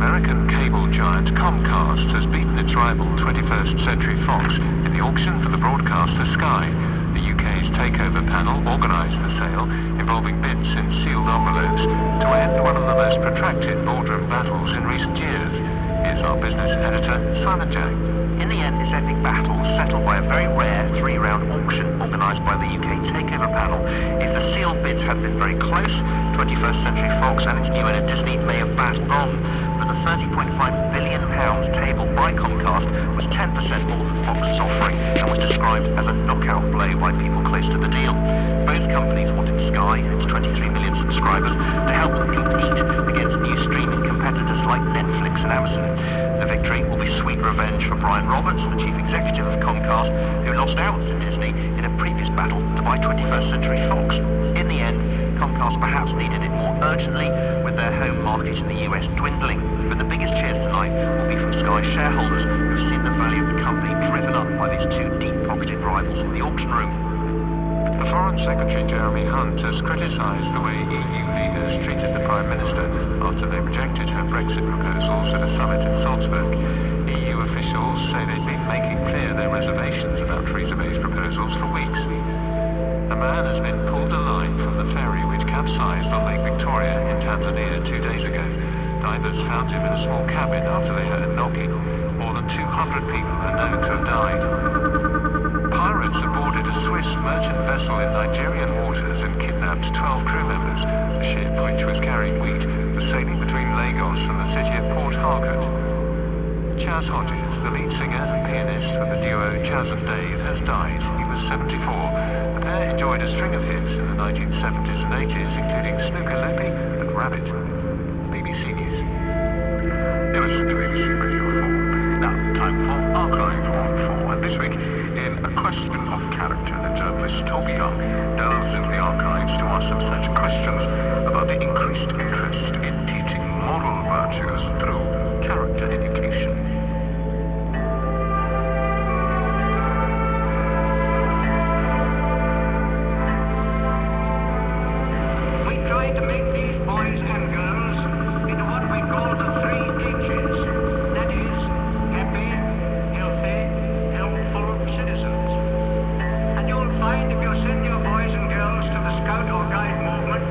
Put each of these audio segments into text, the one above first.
American cable giant Comcast has beaten its rival 21st Century Fox in the auction for the broadcaster Sky. The UK's takeover panel organised the sale, involving bids in sealed envelopes, to end one of the most protracted boardroom battles in recent years. Here's our business editor, Simon Jack. In the end, this epic battle was settled by a very rare three-round auction organised by the UK takeover panel. If the sealed bids had been very close, 21st Century Fox and its new owner Disney may have battled on, but the £30.5 billion tabled by Comcast was 10% more than Fox's offering and was described as a knockout blow by people close to the deal. Both companies wanted Sky and its 23 million subscribers to help them compete against new streaming competitors like Netflix and Amazon. The victory will be sweet revenge for Brian Roberts, the chief executive of Comcast, who lost out to Disney in a previous battle to buy 21st Century Fox. In the end, Comcast perhaps needed it more urgently, with their home market in the US dwindling. But the biggest cheers tonight will be from Sky shareholders who've seen the value of the company driven up by these two deep-pocketed rivals in the auction room. The Foreign Secretary Jeremy Hunt has criticised the way EU leaders treated the Prime Minister after they rejected her Brexit proposals at a summit in Salzburg. EU officials say they've been making clear their reservations about Theresa May's proposals for weeks. A man has been pulled alive from the ferry which capsized on Lake Victoria in Tanzania 2 days ago. Divers found him in a small cabin after they heard knocking. More than 200 people are known to have died. Pirates have boarded a Swiss merchant vessel in Nigerian waters and kidnapped 12 crew members. The ship, which was carrying wheat, was sailing between Lagos and the city of Port Harcourt. Chas Hodges, the lead singer and pianist for the duo Chas and Dave, has died. He was 74. The pair enjoyed a string of hits in the 1970s and 80s, including Snooker Loopy and Rabbit. BBC News. You're listening to BBC Radio 4. Now, time for Archive on 4. And this week, in A Question of Character, the journalist Toby Young delves into the archives to ask some such questions about the increased interest in teaching moral virtues through character education. We try to make these boys and girls into what we call the 3 H's. That is, happy, healthy, helpful citizens. And you'll find if you send your boys and girls to the Scout or Guide movement,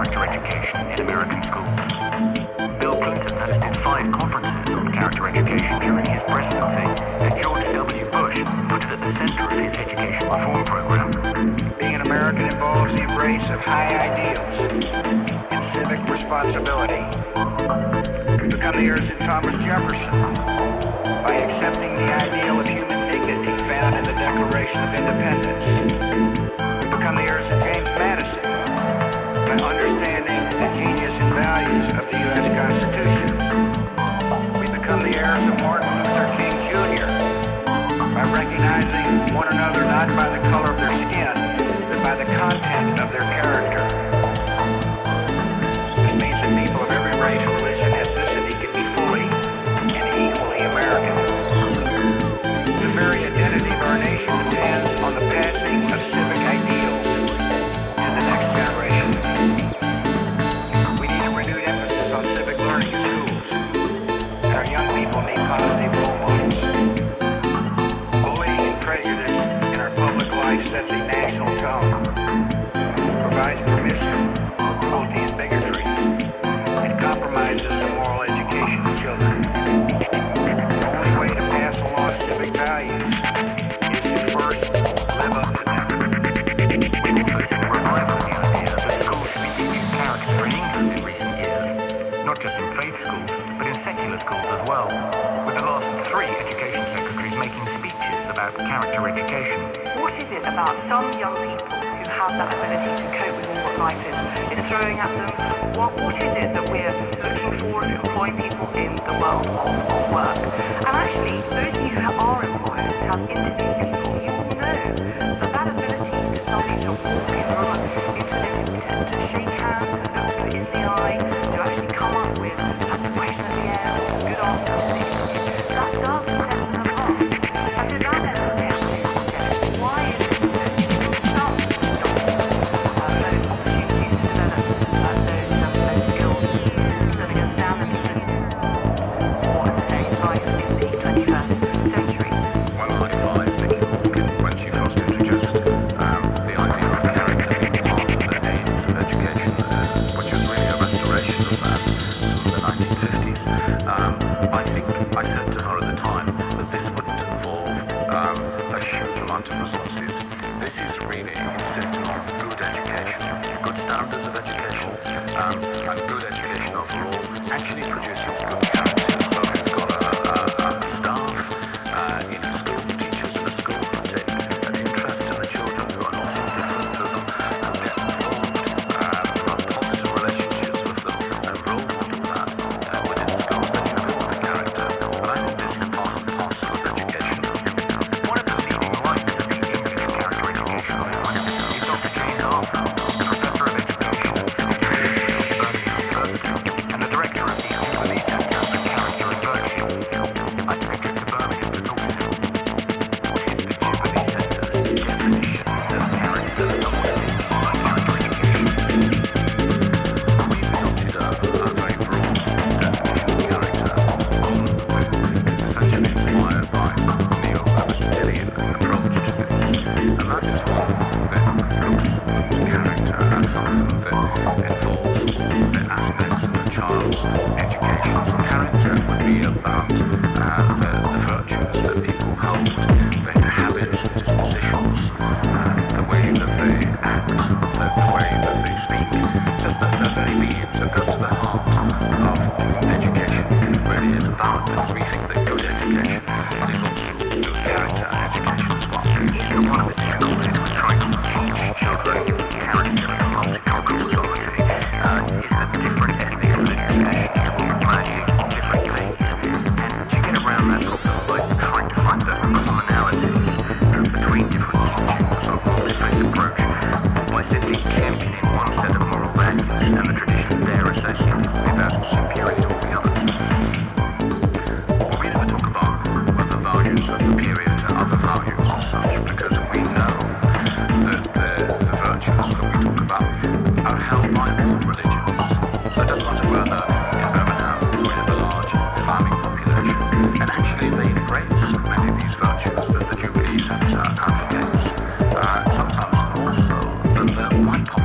character education in American schools. Bill Clinton hosted 5 conferences on character education during his presidency, and George W. Bush put it at the center of his education reform program. Being an American involves the embrace of high ideals and civic responsibility. We become the heirs of Thomas Jefferson by accepting the ideal of human dignity found in the Declaration of Independence. We become the heirs of James Madison by understanding the genius and values of the U.S. Constitution. We become the heirs of Martin Luther King Jr. by recognizing one another not by the color of their skin, but by the content of their character. This means that people of every race, religion, ethnicity can be fully and equally American. The very identity of our nation depends on the passing of civic ideals to the next generation. We need a renewed emphasis on civic learning in schools, and our young people need positive role models. Bullying and prejudice in our public life sets a national tone, provides permission for cruelty and bigotry, and compromises the moral education of children. The only way to pass along civic values is to first live up to them. We've also seen a revival of the idea that schools should be teaching character in England in recent years, not just in faith schools, but in secular schools as well, with the last 3 education secretaries making speeches about character education. What is it about some young people who have that ability to cope with what life is throwing at them? What is it that we're looking for to employ people in the world of work? And actually, those of you who are employers have interviewed people, you will know that that ability to somebody to walk in from an incident to shake hands, to look in the eye, to actually come up with a question at the end, good answer, that does set them apart. And to that end, why is it that some don't those opportunities to develop those skills that are going to stand them in what today's life in the 21st century? One of my 5 that you when you first introduced the idea of character being part of the aim of education, which was really a restoration of that from the 1950s. I think I said to her at the time that this wouldn't involve a huge amount of resources. This is really instead of good education, good standards of education, and good education overall actually produces good character. So we've got a staff in a school, teachers in a school who take an interest in the children who are not indifferent to them and get involved, have positive relationships with them and role model that within the school, then you build the character. But I think this is part and parcel of education. One of the leading lights of the English character education is Dr. Jane Arthur, Professor of Education at the University of Birmingham and the Director of the Institute of Character and Virtue. I took a trip to Birmingham to talk to him. What is the Jubilee Centre's definition of character and what is it by character education? We've adopted a very broad definition of character, essentially inspired by the neo-Aristotelian approach to this. And that is one that looks at character as something that involves all the aspects of the child's education. So character would be about the virtues that people hold, their habits, dispositions, the way that they act, the way that they speak, just the very beings that go to the heart of education. It really is about this. We think that good education is also good character education as well. One of the difficulties with trying to teach children character in a multicultural society is that different ethnic associations will appreciate different things. And to get around that problem by trying to find the commonalities between different cultures or different approach by simply championing one set of moral values and the tradition they're associated with as superior to all the others. Well, we never talk about whether values are superior to other values as such, because we know that the virtues that we talk about are held by all religions. So it doesn't matter whether in Birmingham we have a large farming population, and actually they embrace many of these virtues that the Jubilee Centre advocates, sometimes more so than the white population.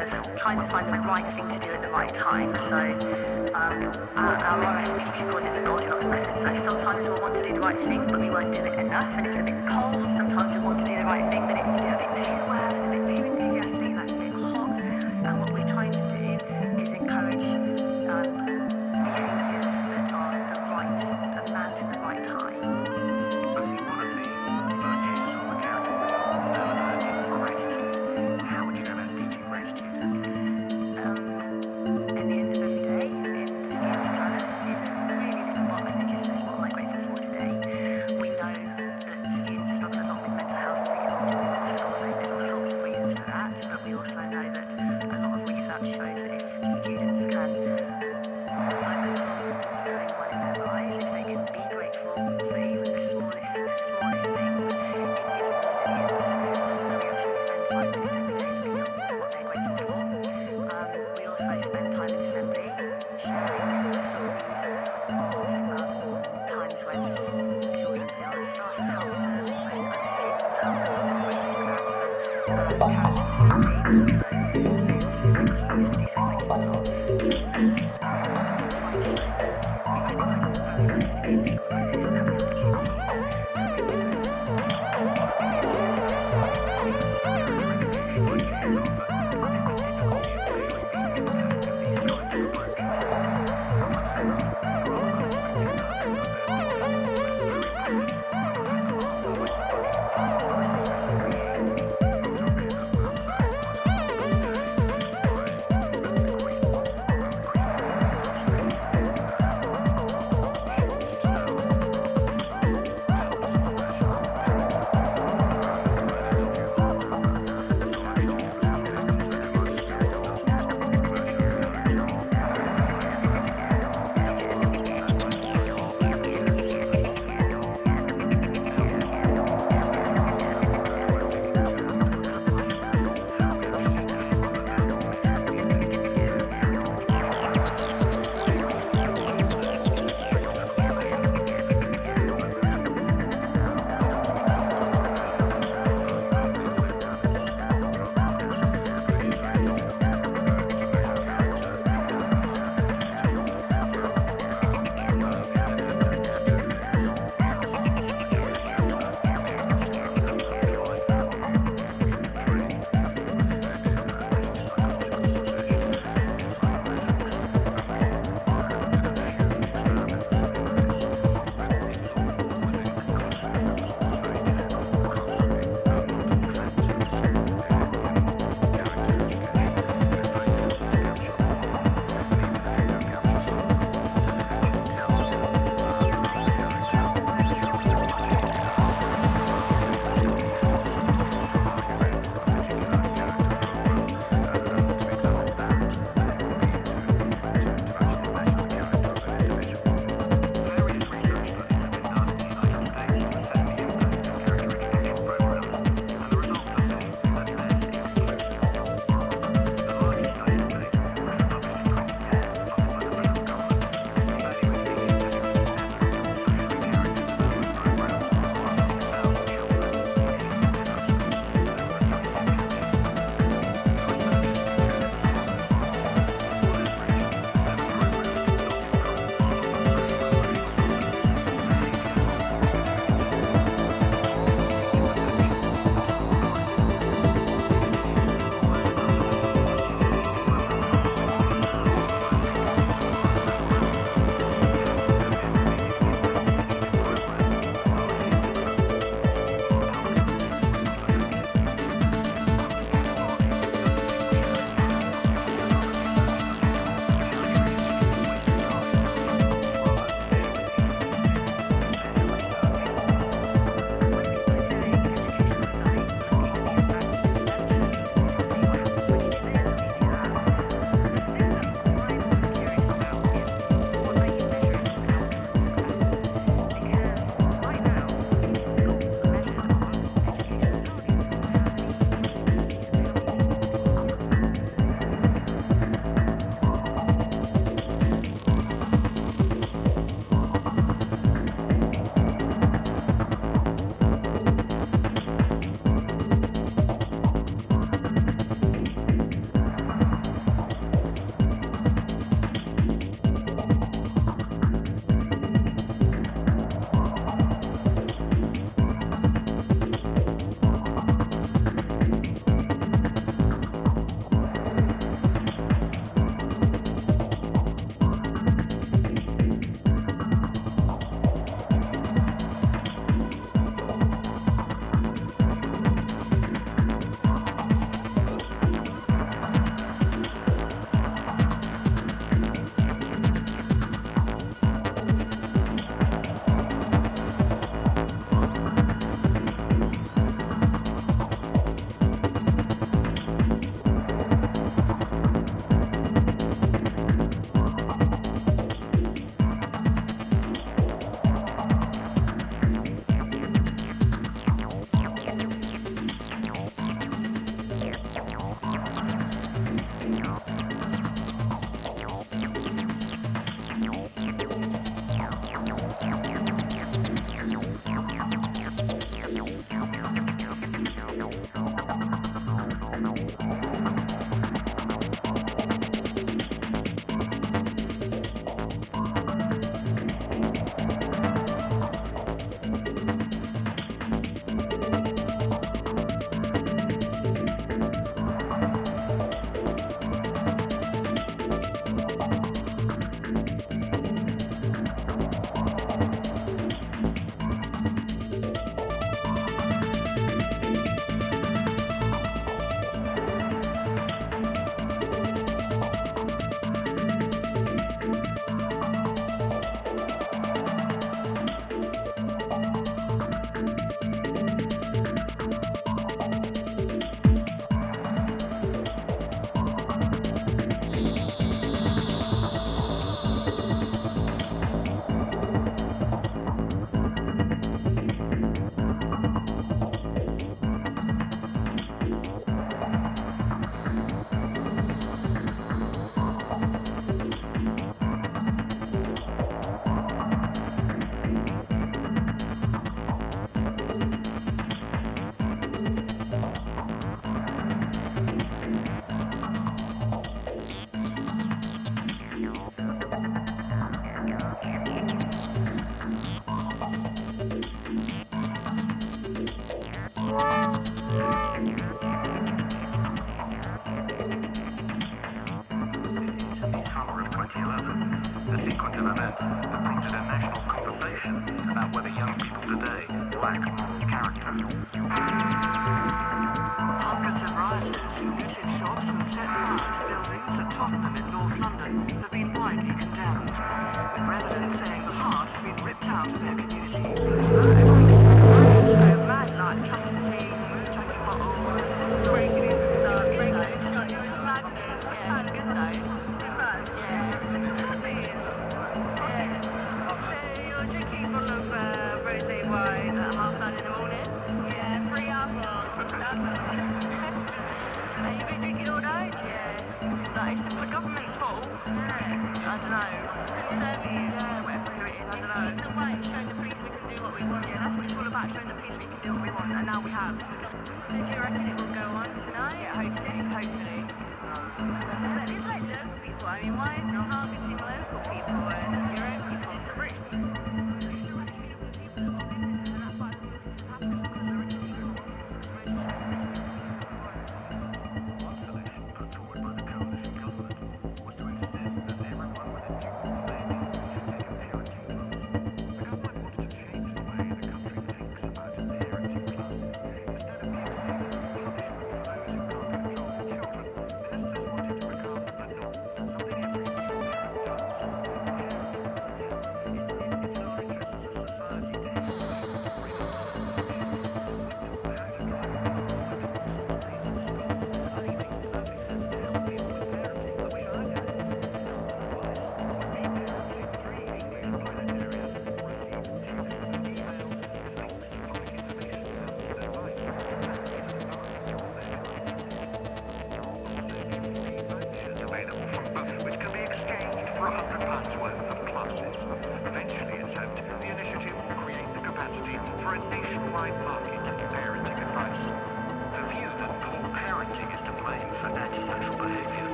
of trying to find the right thing to do at the right time. So our RSP call it the Goldilocks method. So sometimes we'll want to do the right thing, but we won't do it enough, and it's a bit cold. Sometimes we want to do the right thing, but it's a bit too wet, a bit too enthusiastic, like a bit hot. And what we're trying to do is encourage behaviours that are the right amount at the right time. I think one of the virtues of accountability is gratitude. How would you go about teaching gratitude? At the end of every day, in planner, in a really little box, which is what am I grateful for today. We know that students struggle a lot with mental health, for example, and also there are lots of reasons for that, but we also know that a lot of research shows that if students can focus on doing well in their lives, if they can be grateful for even the smallest things, it gives them resilience. So we actually spend 5 minutes every day speaking on what they're grateful for. We also spend time in assembly sharing stories of times when children feel that staff have helped them, when other students have helped them, lack moral character. Hundreds of rioters who looted shops and set fire to buildings at Tottenham in North London have been widely condemned, with residents saying the heart has been ripped out of their communities. Mad like trafficking, moonshine bottles, breaking into stuff, breaking into stuff, it was madness, yeah, good though. You're drinking a bottle of rosé wine at 9:30 in the morning? Yeah, 3 apples. Have you been drinking all night? Yeah. Like, it's the government's fault? Yeah. I don't know. Service, yeah, whatever it is, I don't know. It's all right, showing the police we can do what we want. Yeah, that's what it's all about, showing the police we can do what we want, and now we have. So do you reckon it will go on tonight? Yeah, hopefully. It's like local people, I mean, why is it targeting local people and your own people? It's the rich people.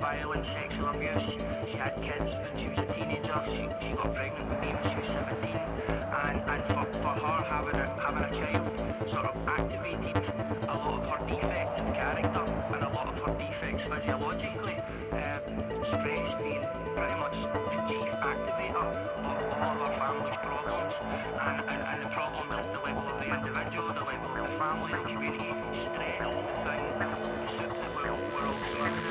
Violent sexual abuse. She had kids when she was a teenager. She got pregnant with me when she was 17, and for her having a child sort of activated a lot of her defects in character and a lot of her defects physiologically. Stress being pretty much the chief activator of all of her family's problems, and the problems at the level of the individual, the level of the family, the community, stress, all the things that we're all struggling.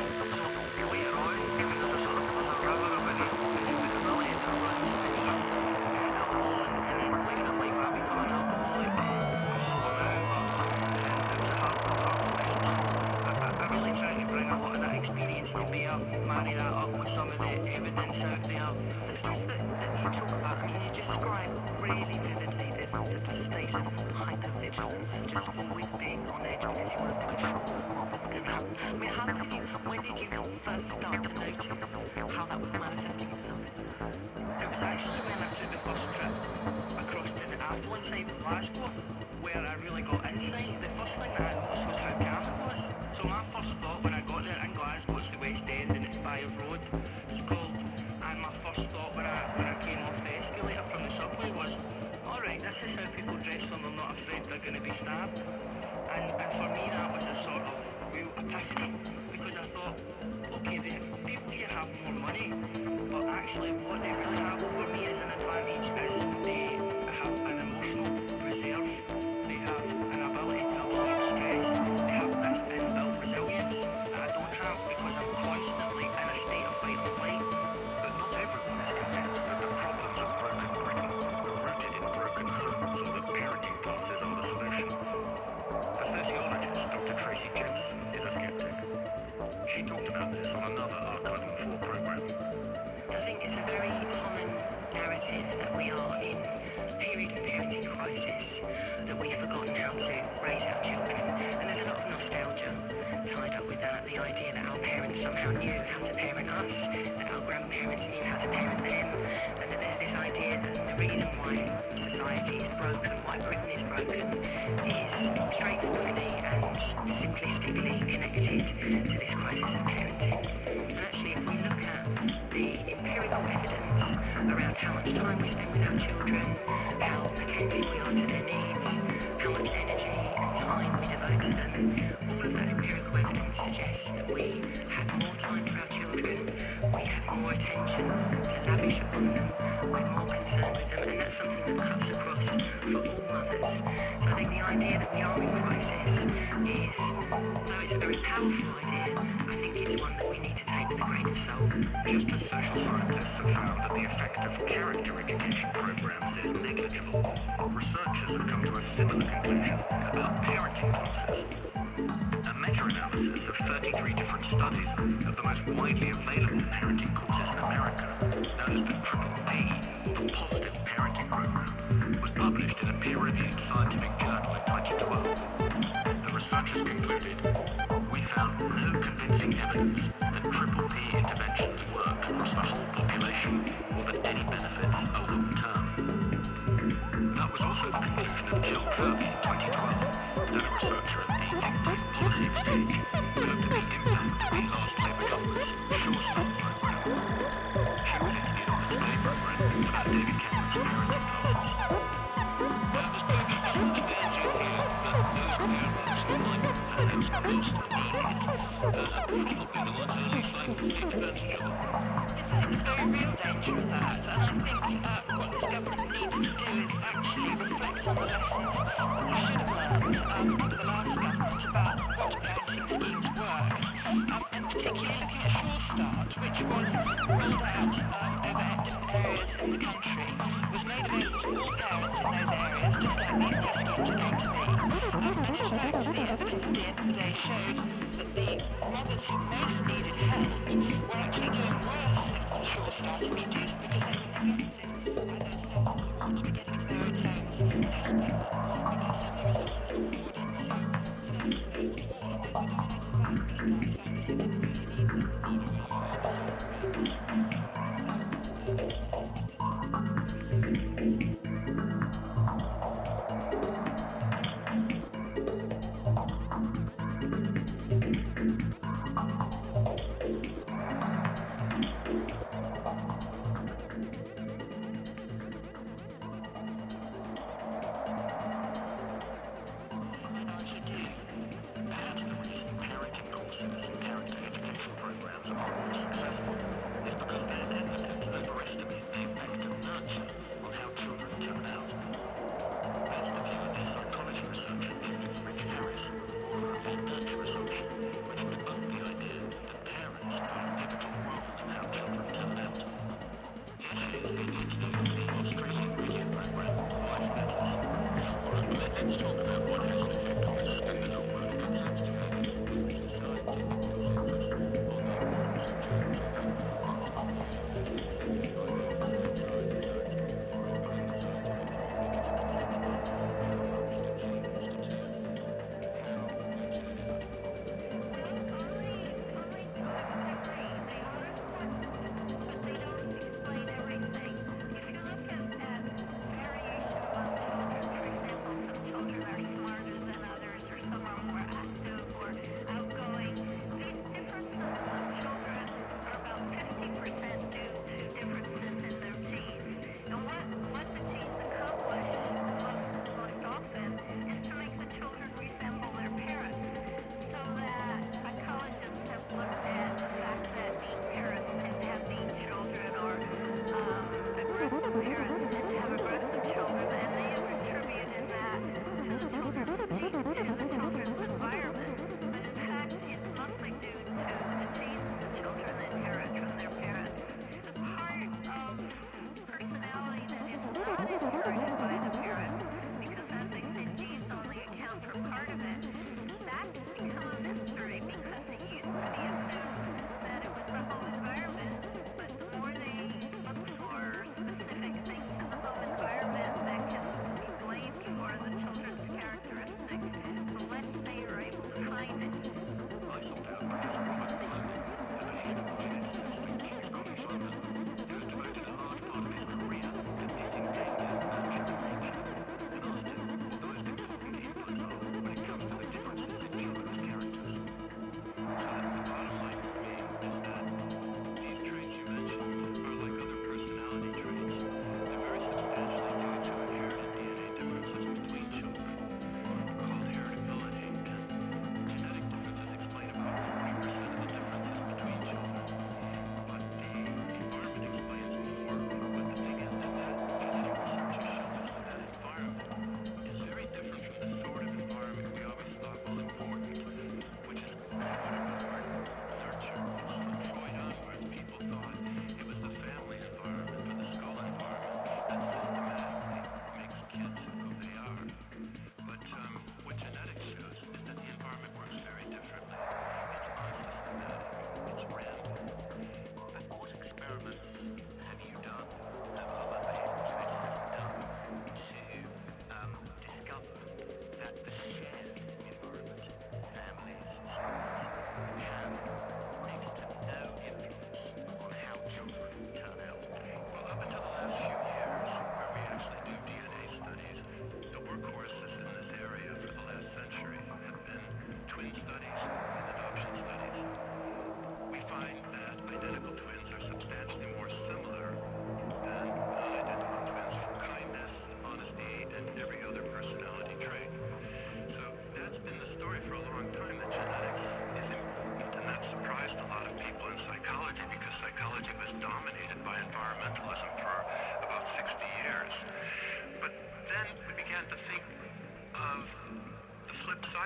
Marry that up with some of the evidence out there. The stuff that you talk about, I mean, you just describe really vividly the state of hypervigilance, just always being on edge because you want to control what was going to happen. I mean, when did you first start to notice how that was manifesting itself? It was actually when I took the first trip across to the affluent side of Glasgow, where I really got insight. The first thing that I noticed was how calm it was. So my first thought when I got there in Glasgow, it's the West End and it's Fire Road, it's called, and my first thought when I came off the escalator from the subway was, alright, this is how people dress when they're not afraid they're going to be stabbed. And for me that was a sort of real epiphany, because I thought, okay, the people here have more money, but actually what they really have over me as an advantage is they have an emotional reserve, they have an ability to absorb stress, they have this inbuilt resilience that I don't have because I'm constantly in a state of fight or flight. But not everyone is convinced that the problems of broken Britain were rooted in broken homes or that parenting classes are the solution. The sociologist Dr. Tracy Jensen is a skeptic. She talked about this on another Archiving 4 program. I think it's a very common narrative that we are in a period of parenting crisis, that we've forgotten how to raise our children, and there's a lot of nostalgia tied up with that, the idea that our parents somehow knew how to parent us, that our grandparents knew how to parent them, and that there's this idea that the reason why society is broken, why Britain is broken, is straightforwardly and simplistically connected to this crisis of parenting. And actually, if we look at the empirical evidence around how much time we spend with our children, how attentive we are to their needs, how much energy and time we devote to them. All of that empirical evidence suggests that we have more time for our children, we have more attention to lavish upon them, we're more concerned with them, and that's something that cuts across for all mothers. So I think the idea that we are in crisis is, though it's a very powerful idea, I think it's one that we need to take with a grain of salt. Just as social scientists have found that the effect of character recognition programs is negligible, researchers have come to a similar conclusion about parenting classes. A meta-analysis of 33 different studies of the most widely available parenting courses in America, known as the PPP, the Positive Parenting Program, was published in a peer-reviewed scientific journal in 2012. The researchers concluded, "We found no convincing evidence that PPP interventions work across the whole population or that any benefits are long-term." That was also the conclusion of Jill Kirby in 2012, then a researcher at the think tank Policy Exchange, who looked at the impact of the last Labour government's Sure Start program. She was interviewed on the Display program about David Cameron's parenting classes. There's clearly some advantage here that those parents who might perhaps most need it are probably the ones who least likely to take advantage of it. It's a very real danger of that, and I think what this government needs to do is actually reflect on the lessons that we should have learned under the last government about what parenting schemes work, and particularly looking at Sure Start, which was rolled out over different areas in the country, was made available to all parents in those areas, just like these test schemes are going to be. And in fact, the evidence at the end of the day showed that the mothers who most needed help were actually doing worse if Sure Start had been used because they were neglected at those steps towards getting into their own homes to help them because some of the results were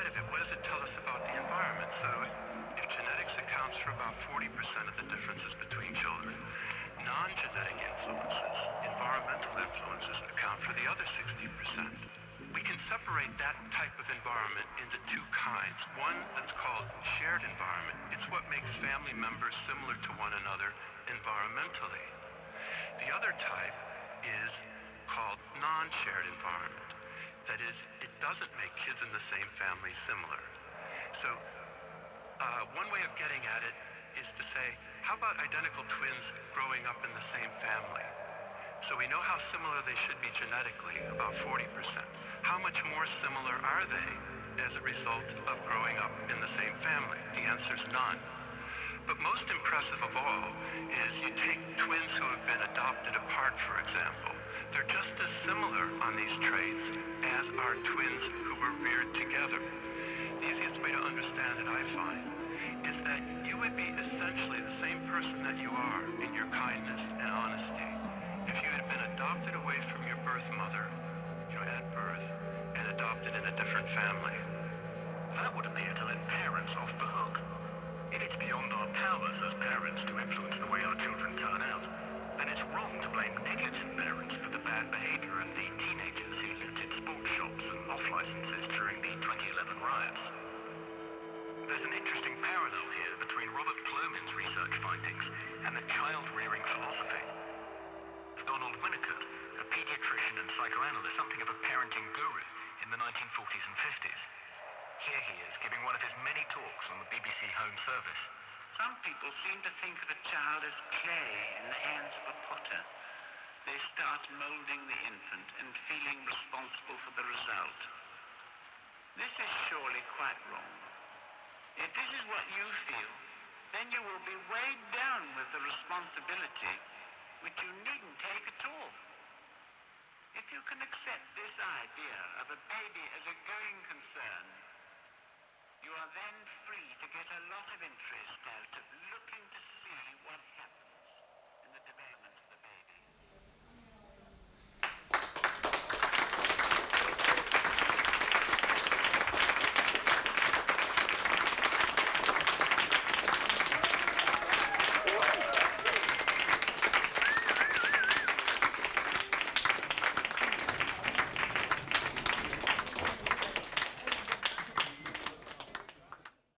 side of it, what does it tell us about the environment? So if genetics accounts for about 40% of the differences between children, non-genetic influences, environmental influences, account for the other 60%. We can separate that type of environment into two kinds. One that's called shared environment. It's what makes family members similar to one another environmentally. The other type is called non-shared environment. That is, it doesn't make kids in the same family similar. So one way of getting at it is to say, how about identical twins growing up in the same family? So we know how similar they should be genetically, about 40%. How much more similar are they as a result of growing up in the same family? The answer is none. But most impressive of all is you take twins who have been adopted apart, for example. They're just as similar on these traits as are twins who were reared together. The easiest way to understand it, I find, is that you would be essentially the same person that you are in your kindness and honesty if you had been adopted away from your birth mother, at birth, and adopted in a different family. That would appear to let parents off the hook. If it's beyond our powers as parents to influence the way our children turn out, then it's wrong to blame negligent parents for the bad behavior of the teenagers who looted sports shops and off-licenses during the 2011 riots. There's an interesting parallel here between Robert Plomin's research findings and the child-rearing philosophy. Donald Winnicott, a pediatrician and psychoanalyst, something of a parenting guru in the 1940s and 50s. Here he is, giving one of his many talks on the BBC Home Service. Some people seem to think of a child as clay in the hands of a potter. They start molding the infant and feeling responsible for the result. This is surely quite wrong. If this is what you feel, then you will be weighed down with the responsibility which you needn't take at all. If you can accept this idea of a baby as a going concern, you are then free to get a lot of interest out of looking to